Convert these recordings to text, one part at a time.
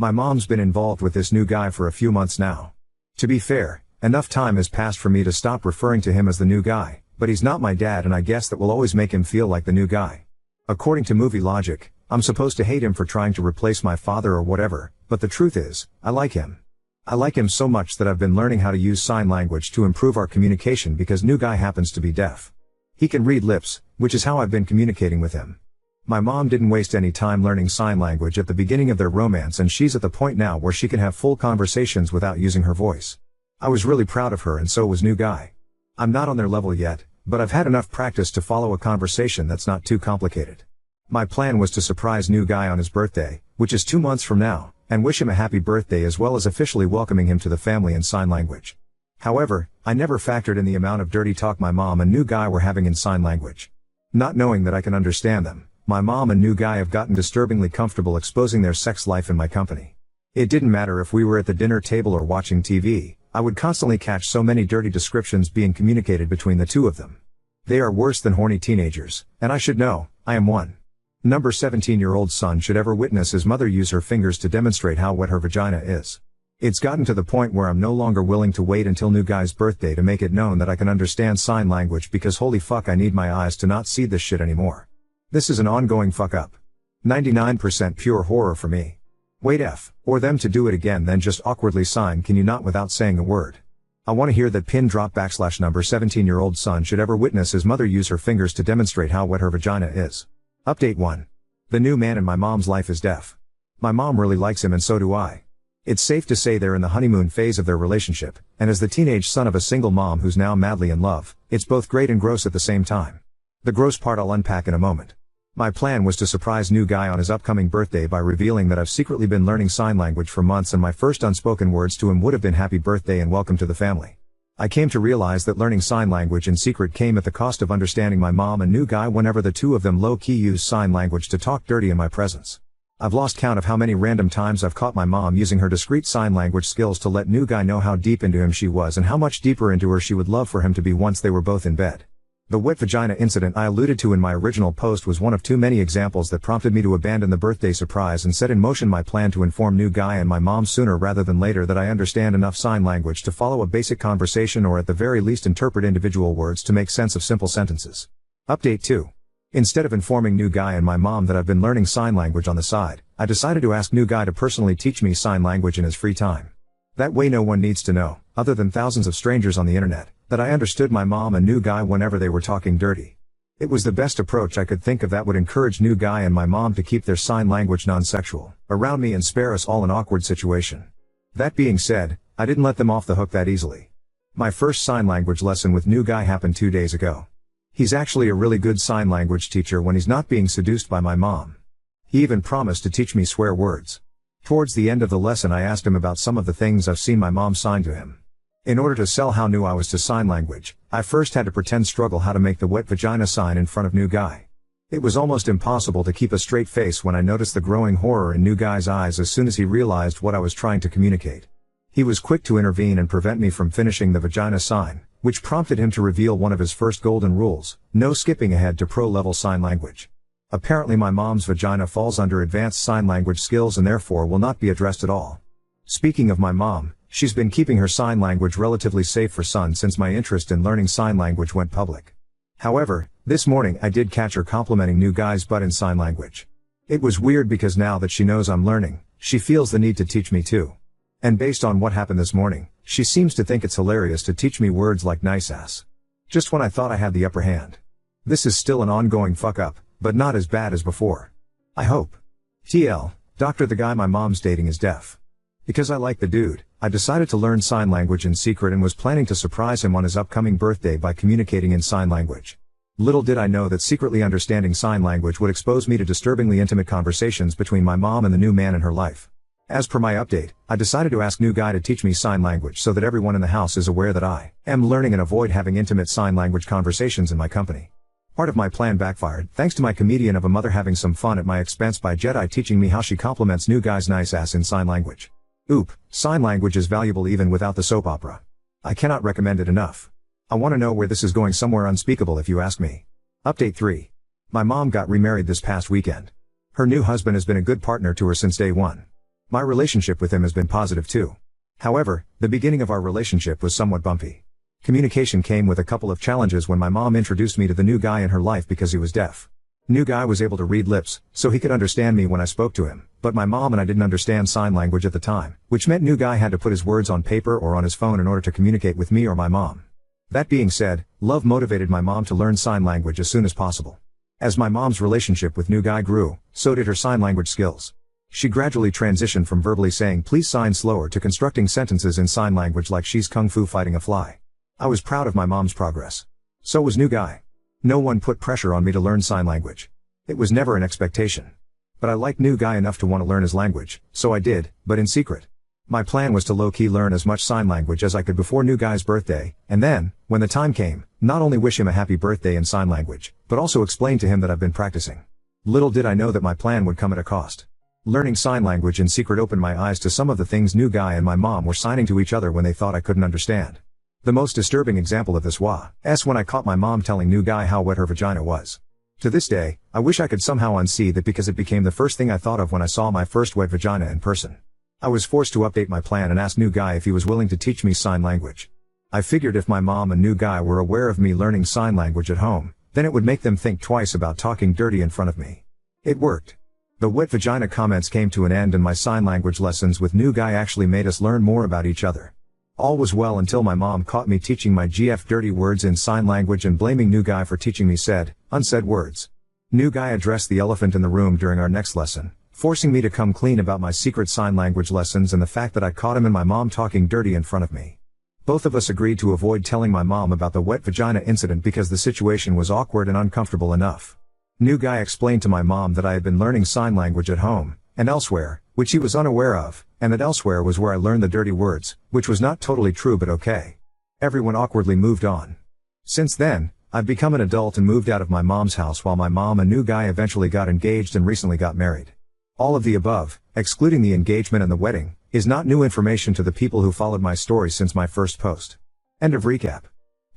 My mom's been involved with this new guy for a few months now. To be fair, enough time has passed for me to stop referring to him as the new guy, but he's not my dad and I guess that will always make him feel like the new guy. According to movie logic, I'm supposed to hate him for trying to replace my father or whatever, but the truth is, I like him. I like him so much that I've been learning how to use sign language to improve our communication because new guy happens to be deaf. He can read lips, which is how I've been communicating with him. My mom didn't waste any time learning sign language at the beginning of their romance and she's at the point now where she can have full conversations without using her voice. I was really proud of her and so was new guy. I'm not on their level yet, but I've had enough practice to follow a conversation that's not too complicated. My plan was to surprise new guy on his birthday, which is 2 months from now, and wish him a happy birthday as well as officially welcoming him to the family in sign language. However, I never factored in the amount of dirty talk my mom and new guy were having in sign language. Not knowing that I can understand them, my mom and new guy have gotten disturbingly comfortable exposing their sex life in my company. It didn't matter if we were at the dinner table or watching TV, I would constantly catch so many dirty descriptions being communicated between the two of them. They are worse than horny teenagers, and I should know, I am one. Number 17-year-old son should ever witness his mother use her fingers to demonstrate how wet her vagina is. It's gotten to the point where I'm no longer willing to wait until new guy's birthday to make it known that I can understand sign language because holy fuck I need my eyes to not see this shit anymore. This is an ongoing fuck up. 99% pure horror for me. Wait or them to do it again then just awkwardly sign can you not without saying a word. I want to hear that pin drop / number 17-year-old son should ever witness his mother use her fingers to demonstrate how wet her vagina is. Update 1. The new man in my mom's life is deaf. My mom really likes him and so do I. It's safe to say they're in the honeymoon phase of their relationship, and as the teenage son of a single mom who's now madly in love, it's both great and gross at the same time. The gross part I'll unpack in a moment. My plan was to surprise new guy on his upcoming birthday by revealing that I've secretly been learning sign language for months and my first unspoken words to him would have been happy birthday and welcome to the family. I came to realize that learning sign language in secret came at the cost of understanding my mom and new guy whenever the two of them low-key use sign language to talk dirty in my presence. I've lost count of how many random times I've caught my mom using her discreet sign language skills to let new guy know how deep into him she was and how much deeper into her she would love for him to be once they were both in bed. The wet vagina incident I alluded to in my original post was one of too many examples that prompted me to abandon the birthday surprise and set in motion my plan to inform new guy and my mom sooner rather than later that I understand enough sign language to follow a basic conversation or at the very least interpret individual words to make sense of simple sentences. Update 2. Instead of informing new guy and my mom that I've been learning sign language on the side, I decided to ask new guy to personally teach me sign language in his free time. That way no one needs to know, other than thousands of strangers on the internet, that I understood my mom and new guy whenever they were talking dirty. It was the best approach I could think of that would encourage new guy and my mom to keep their sign language non-sexual around me and spare us all an awkward situation. That being said, I didn't let them off the hook that easily. My first sign language lesson with new guy happened 2 days ago. He's actually a really good sign language teacher when he's not being seduced by my mom. He even promised to teach me swear words. Towards the end of the lesson I asked him about some of the things I've seen my mom sign to him. In order to sell how new I was to sign language, I first had to pretend struggle how to make the wet vagina sign in front of new guy. It was almost impossible to keep a straight face when I noticed the growing horror in new guy's eyes as soon as he realized what I was trying to communicate. He was quick to intervene and prevent me from finishing the vagina sign, which prompted him to reveal one of his first golden rules: no skipping ahead to pro-level sign language. Apparently my mom's vagina falls under advanced sign language skills and therefore will not be addressed at all. Speaking of my mom, she's been keeping her sign language relatively safe for son since my interest in learning sign language went public. However, this morning I did catch her complimenting new guy's butt in sign language. It was weird because now that she knows I'm learning, she feels the need to teach me too. And based on what happened this morning, she seems to think it's hilarious to teach me words like nice ass. Just when I thought I had the upper hand. This is still an ongoing fuck up, but not as bad as before. I hope. TL, Doctor, the guy my mom's dating is deaf. Because I like the dude, I decided to learn sign language in secret and was planning to surprise him on his upcoming birthday by communicating in sign language. Little did I know that secretly understanding sign language would expose me to disturbingly intimate conversations between my mom and the new man in her life. As per my update, I decided to ask new guy to teach me sign language so that everyone in the house is aware that I am learning and avoid having intimate sign language conversations in my company. Part of my plan backfired, thanks to my comedian of a mother having some fun at my expense by Jedi teaching me how she compliments new guy's nice ass in sign language. Oop, sign language is valuable even without the soap opera. I cannot recommend it enough. I want to know where this is going, somewhere unspeakable if you ask me. Update 3. My mom got remarried this past weekend. Her new husband has been a good partner to her since day one. My relationship with him has been positive too. However, the beginning of our relationship was somewhat bumpy. Communication came with a couple of challenges when my mom introduced me to the new guy in her life because he was deaf. New guy was able to read lips, so he could understand me when I spoke to him, but my mom and I didn't understand sign language at the time, which meant new guy had to put his words on paper or on his phone in order to communicate with me or my mom. That being said, love motivated my mom to learn sign language as soon as possible. As my mom's relationship with new guy grew, so did her sign language skills. She gradually transitioned from verbally saying please sign slower to constructing sentences in sign language like she's kung fu fighting a fly. I was proud of my mom's progress. So was new guy. No one put pressure on me to learn sign language. It was never an expectation. But I liked new guy enough to want to learn his language, so I did, but in secret. My plan was to low-key learn as much sign language as I could before new guy's birthday, and then, when the time came, not only wish him a happy birthday in sign language, but also explain to him that I've been practicing. Little did I know that my plan would come at a cost. Learning sign language in secret opened my eyes to some of the things new guy and my mom were signing to each other when they thought I couldn't understand. The most disturbing example of this was when I caught my mom telling new guy how wet her vagina was. To this day, I wish I could somehow unsee that because it became the first thing I thought of when I saw my first wet vagina in person. I was forced to update my plan and ask new guy if he was willing to teach me sign language. I figured if my mom and new guy were aware of me learning sign language at home, then it would make them think twice about talking dirty in front of me. It worked. The wet vagina comments came to an end and my sign language lessons with new guy actually made us learn more about each other. All was well until my mom caught me teaching my GF dirty words in sign language and blaming new guy for teaching me said, unsaid words. New guy addressed the elephant in the room during our next lesson, forcing me to come clean about my secret sign language lessons and the fact that I caught him and my mom talking dirty in front of me. Both of us agreed to avoid telling my mom about the wet vagina incident because the situation was awkward and uncomfortable enough. New guy explained to my mom that I had been learning sign language at home, and elsewhere, which he was unaware of, and that elsewhere was where I learned the dirty words, which was not totally true but okay. Everyone awkwardly moved on. Since then, I've become an adult and moved out of my mom's house while my mom and new guy eventually got engaged and recently got married. All of the above, excluding the engagement and the wedding, is not new information to the people who followed my story since my first post. End of recap.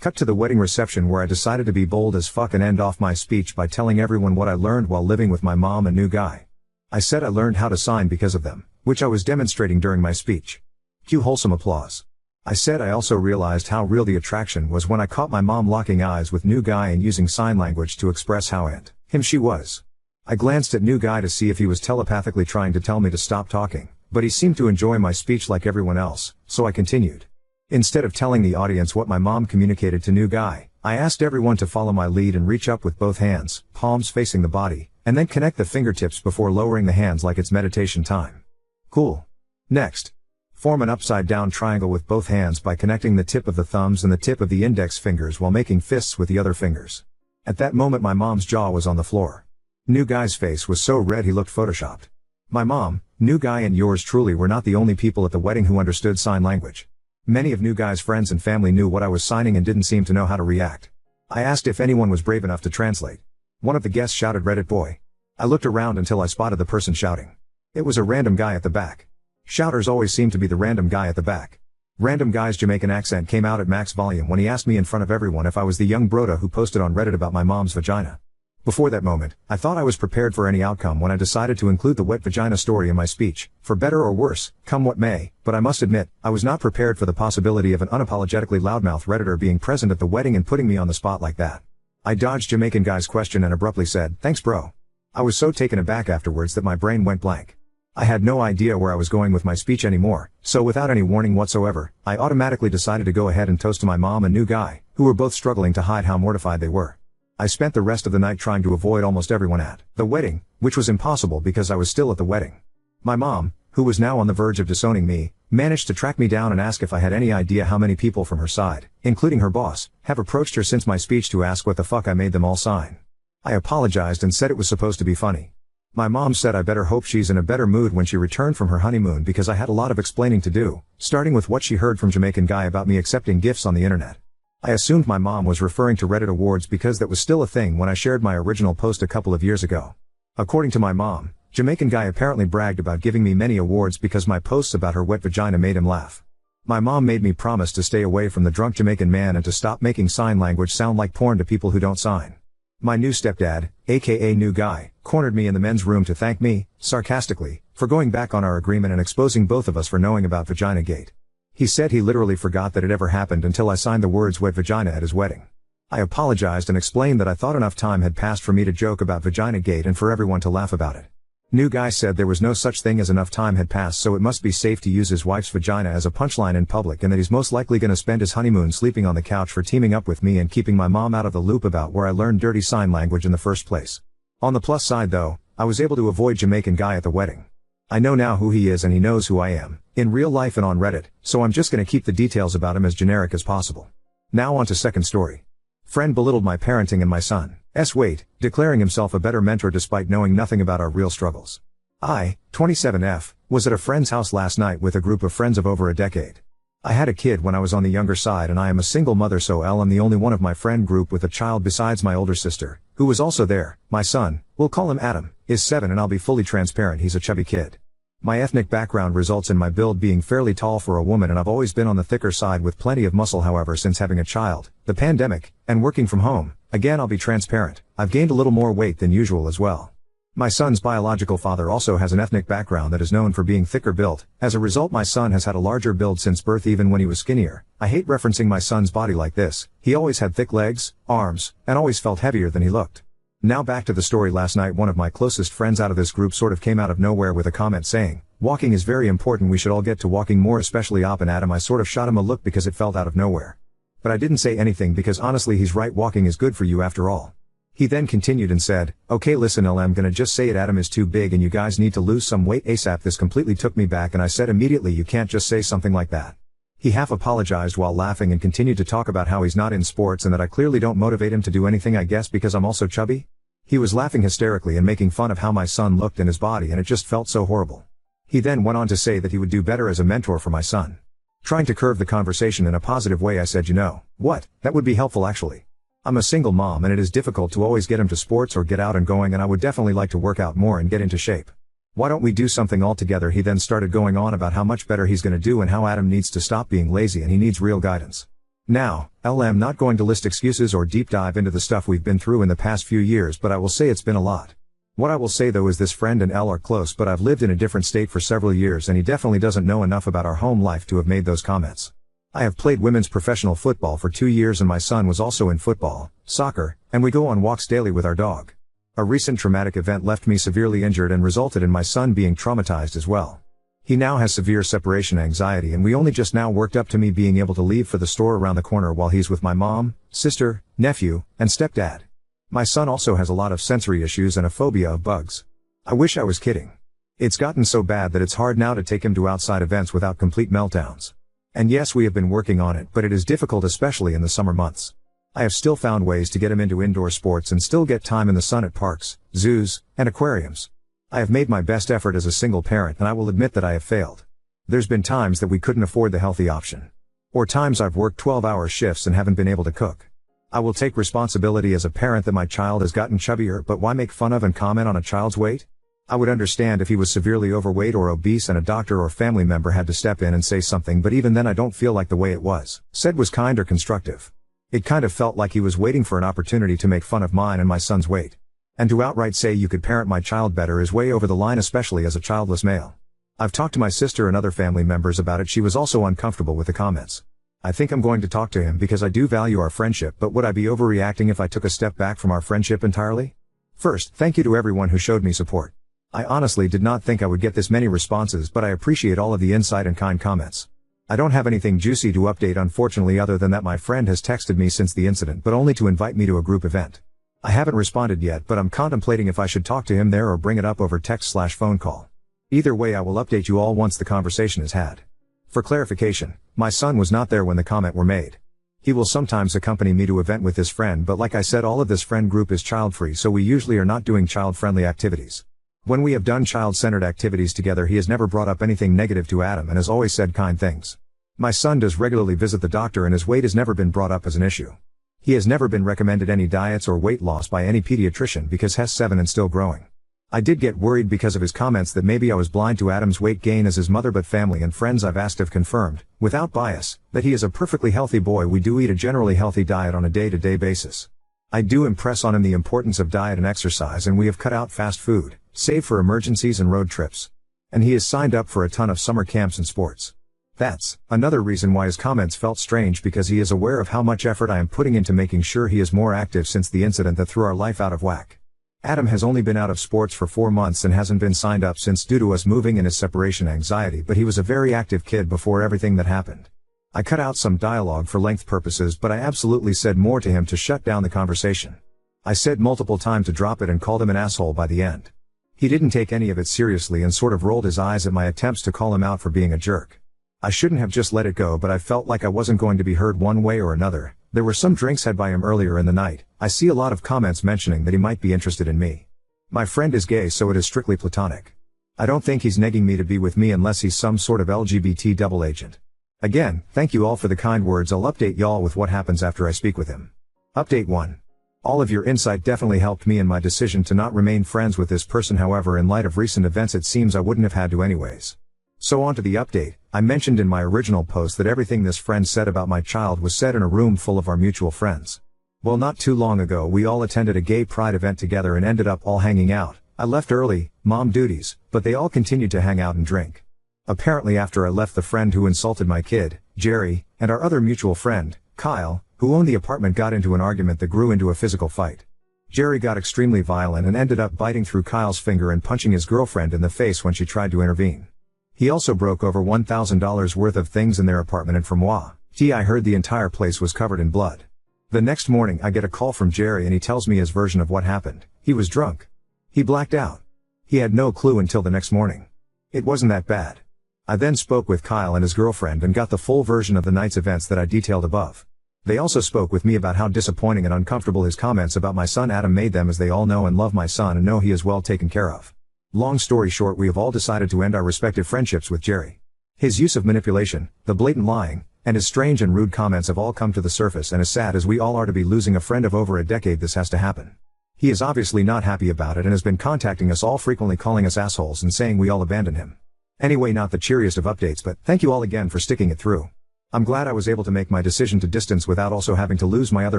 Cut to the wedding reception where I decided to be bold as fuck and end off my speech by telling everyone what I learned while living with my mom and new guy. I said I learned how to sign because of them, which I was demonstrating during my speech. Cue wholesome applause. I said I also realized how real the attraction was when I caught my mom locking eyes with new guy and using sign language to express how into him she was. I glanced at new guy to see if he was telepathically trying to tell me to stop talking, but he seemed to enjoy my speech like everyone else, so I continued. Instead of telling the audience what my mom communicated to new guy, I asked everyone to follow my lead and reach up with both hands, palms facing the body, and then connect the fingertips before lowering the hands like it's meditation time. Cool. Next. Form an upside down triangle with both hands by connecting the tip of the thumbs and the tip of the index fingers while making fists with the other fingers. At that moment my mom's jaw was on the floor. New guy's face was so red he looked photoshopped. My mom, new guy and yours truly were not the only people at the wedding who understood sign language. Many of new guy's friends and family knew what I was signing and didn't seem to know how to react. I asked if anyone was brave enough to translate. One of the guests shouted Reddit boy. I looked around until I spotted the person shouting. It was a random guy at the back. Shouters always seem to be the random guy at the back. Random guy's Jamaican accent came out at max volume when he asked me in front of everyone if I was the young broda who posted on Reddit about my mom's vagina. Before that moment, I thought I was prepared for any outcome when I decided to include the wet vagina story in my speech, for better or worse, come what may, but I must admit, I was not prepared for the possibility of an unapologetically loudmouth Redditor being present at the wedding and putting me on the spot like that. I dodged Jamaican guy's question and abruptly said, "Thanks bro." I was so taken aback afterwards that my brain went blank. I had no idea where I was going with my speech anymore, so without any warning whatsoever, I automatically decided to go ahead and toast to my mom and new guy, who were both struggling to hide how mortified they were. I spent the rest of the night trying to avoid almost everyone at the wedding, which was impossible because I was still at the wedding. My mom, who was now on the verge of disowning me, managed to track me down and ask if I had any idea how many people from her side, including her boss, have approached her since my speech to ask what the fuck I made them all sign. I apologized and said it was supposed to be funny. My mom said I better hope she's in a better mood when she returned from her honeymoon because I had a lot of explaining to do, starting with what she heard from Jamaican guy about me accepting gifts on the internet. I assumed my mom was referring to Reddit awards because that was still a thing when I shared my original post a couple of years ago. According to my mom, Jamaican guy apparently bragged about giving me many awards because my posts about her wet vagina made him laugh. My mom made me promise to stay away from the drunk Jamaican man and to stop making sign language sound like porn to people who don't sign. My new stepdad, aka new guy, cornered me in the men's room to thank me, sarcastically, For going back on our agreement and exposing both of us for knowing about Vagina Gate. He said he literally forgot that it ever happened until I signed the words wet vagina at his wedding. I apologized and explained that I thought enough time had passed for me to joke about Vagina Gate and for everyone to laugh about it. New guy said there was no such thing as enough time had passed, so it must be safe to use his wife's vagina as a punchline in public, and that he's most likely gonna spend his honeymoon sleeping on the couch for teaming up with me and keeping my mom out of the loop about where I learned dirty sign language in the first place. On the plus side though, I was able to avoid Jamaican guy at the wedding. I know now who he is and he knows who I am, in real life and on Reddit, so I'm just gonna keep the details about him as generic as possible. Now on to second story. Friend belittled my parenting and my son's weight, declaring himself a better mentor despite knowing nothing about our real struggles. I, 27F, was at a friend's house last night with a group of friends of over a decade. I had a kid when I was on the younger side and I am a single mother, so I'm the only one of my friend group with a child besides my older sister, who was also there. My son, we'll call him Adam, is 7 and I'll be fully transparent, he's a chubby kid. My ethnic background results in my build being fairly tall for a woman, and I've always been on the thicker side with plenty of muscle. However, since having a child, the pandemic, and working from home, again I'll be transparent, I've gained a little more weight than usual as well. My son's biological father also has an ethnic background that is known for being thicker built. As a result, my son has had a larger build since birth even when he was skinnier. I hate referencing my son's body like this. He always had thick legs, arms, and always felt heavier than he looked. Now back to the story. Last night one of my closest friends out of this group sort of came out of nowhere with a comment saying, "Walking is very important, we should all get to walking more, especially Op and Adam." I sort of shot him a look because it felt out of nowhere. But I didn't say anything because honestly he's right, walking is good for you after all. He then continued and said, "Okay listen, I'm gonna just say it, Adam is too big and you guys need to lose some weight ASAP." This completely took me back and I said immediately, "You can't just say something like that." He half apologized while laughing and continued to talk about how he's not in sports and that I clearly don't motivate him to do anything, I guess because I'm also chubby. He was laughing hysterically and making fun of how my son looked and his body, and it just felt so horrible. He then went on to say that he would do better as a mentor for my son. Trying to curve the conversation in a positive way, I said, "You know what, that would be helpful actually. I'm a single mom and it is difficult to always get him to sports or get out and going, and I would definitely like to work out more and get into shape. Why don't we do something all together?" He then started going on about how much better he's gonna do and how Adam needs to stop being lazy and he needs real guidance. Now, I'm not going to list excuses or deep dive into the stuff we've been through in the past few years, but I will say it's been a lot. What I will say though is this friend and L are close, but I've lived in a different state for several years and he definitely doesn't know enough about our home life to have made those comments. I have played women's professional football for 2 years and my son was also in football, soccer, and we go on walks daily with our dog. A recent traumatic event left me severely injured and resulted in my son being traumatized as well. He now has severe separation anxiety and we only just now worked up to me being able to leave for the store around the corner while he's with my mom, sister, nephew, and stepdad. My son also has a lot of sensory issues and a phobia of bugs. I wish I was kidding. It's gotten so bad that it's hard now to take him to outside events without complete meltdowns. And yes, we have been working on it, but it is difficult especially in the summer months. I have still found ways to get him into indoor sports and still get time in the sun at parks, zoos, and aquariums. I have made my best effort as a single parent and I will admit that I have failed. There's been times that we couldn't afford the healthy option. Or times I've worked 12-hour shifts and haven't been able to cook. I will take responsibility as a parent that my child has gotten chubbier, but why make fun of and comment on a child's weight? I would understand if he was severely overweight or obese and a doctor or family member had to step in and say something, but even then I don't feel like the way it was said was kind or constructive. It kind of felt like he was waiting for an opportunity to make fun of mine and my son's weight. And to outright say you could parent my child better is way over the line, especially as a childless male. I've talked to my sister and other family members about it. She was also uncomfortable with the comments. I think I'm going to talk to him because I do value our friendship, but would I be overreacting if I took a step back from our friendship entirely? First, thank you to everyone who showed me support. I honestly did not think I would get this many responses, but I appreciate all of the insight and kind comments. I don't have anything juicy to update unfortunately, other than that my friend has texted me since the incident, but only to invite me to a group event. I haven't responded yet, but I'm contemplating if I should talk to him there or bring it up over text/phone call. Either way, I will update you all once the conversation is had. For clarification, my son was not there when the comment were made. He will sometimes accompany me to event with his friend, but like I said, all of this friend group is child-free, so we usually are not doing child-friendly activities. When we have done child-centered activities together, he has never brought up anything negative to Adam and has always said kind things. My son does regularly visit the doctor and his weight has never been brought up as an issue. He has never been recommended any diets or weight loss by any pediatrician because he's 7 and still growing. I did get worried because of his comments that maybe I was blind to Adam's weight gain as his mother, but family and friends I've asked have confirmed, without bias, that he is a perfectly healthy boy. We do eat a generally healthy diet on a day-to-day basis. I do impress on him the importance of diet and exercise, and we have cut out fast food, save for emergencies and road trips. And he is signed up for a ton of summer camps and sports. That's another reason why his comments felt strange, because he is aware of how much effort I am putting into making sure he is more active since the incident that threw our life out of whack. Adam has only been out of sports for 4 months and hasn't been signed up since due to us moving and his separation anxiety, but he was a very active kid before everything that happened. I cut out some dialogue for length purposes, but I absolutely said more to him to shut down the conversation. I said multiple times to drop it and called him an asshole by the end. He didn't take any of it seriously and sort of rolled his eyes at my attempts to call him out for being a jerk. I shouldn't have just let it go, but I felt like I wasn't going to be heard one way or another. There were some drinks had by him earlier in the night. I see a lot of comments mentioning that he might be interested in me. My friend is gay, so it is strictly platonic. I don't think he's negging me to be with me unless he's some sort of LGBT double agent. Again, thank you all for the kind words. I'll update y'all with what happens after I speak with him. Update 1. All of your insight definitely helped me in my decision to not remain friends with this person. However, in light of recent events, it seems I wouldn't have had to anyways. So on to the update. I mentioned in my original post that everything this friend said about my child was said in a room full of our mutual friends. Well, not too long ago we all attended a gay pride event together and ended up all hanging out. I left early, mom duties, but they all continued to hang out and drink. Apparently after I left, the friend who insulted my kid, Jerry, and our other mutual friend, Kyle, who owned the apartment, got into an argument that grew into a physical fight. Jerry got extremely violent and ended up biting through Kyle's finger and punching his girlfriend in the face when she tried to intervene. He also broke over $1,000 worth of things in their apartment, and from what I heard, the entire place was covered in blood. The next morning I get a call from Jerry and he tells me his version of what happened. He was drunk. He blacked out. He had no clue until the next morning. It wasn't that bad. I then spoke with Kyle and his girlfriend and got the full version of the night's events that I detailed above. They also spoke with me about how disappointing and uncomfortable his comments about my son Adam made them, as they all know and love my son and know he is well taken care of. Long story short, we have all decided to end our respective friendships with Jerry. His use of manipulation, the blatant lying, and his strange and rude comments have all come to the surface, and as sad as we all are to be losing a friend of over a decade, this has to happen. He is obviously not happy about it and has been contacting us all frequently, calling us assholes and saying we all abandoned him. Anyway, not the cheeriest of updates, but thank you all again for sticking it through. I'm glad I was able to make my decision to distance without also having to lose my other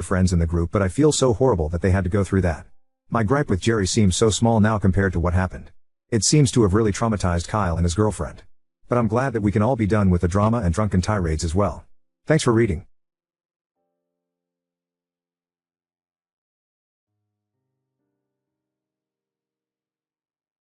friends in the group, but I feel so horrible that they had to go through that. My gripe with Jerry seems so small now compared to what happened. It seems to have really traumatized Kyle and his girlfriend. But I'm glad that we can all be done with the drama and drunken tirades as well. Thanks for reading.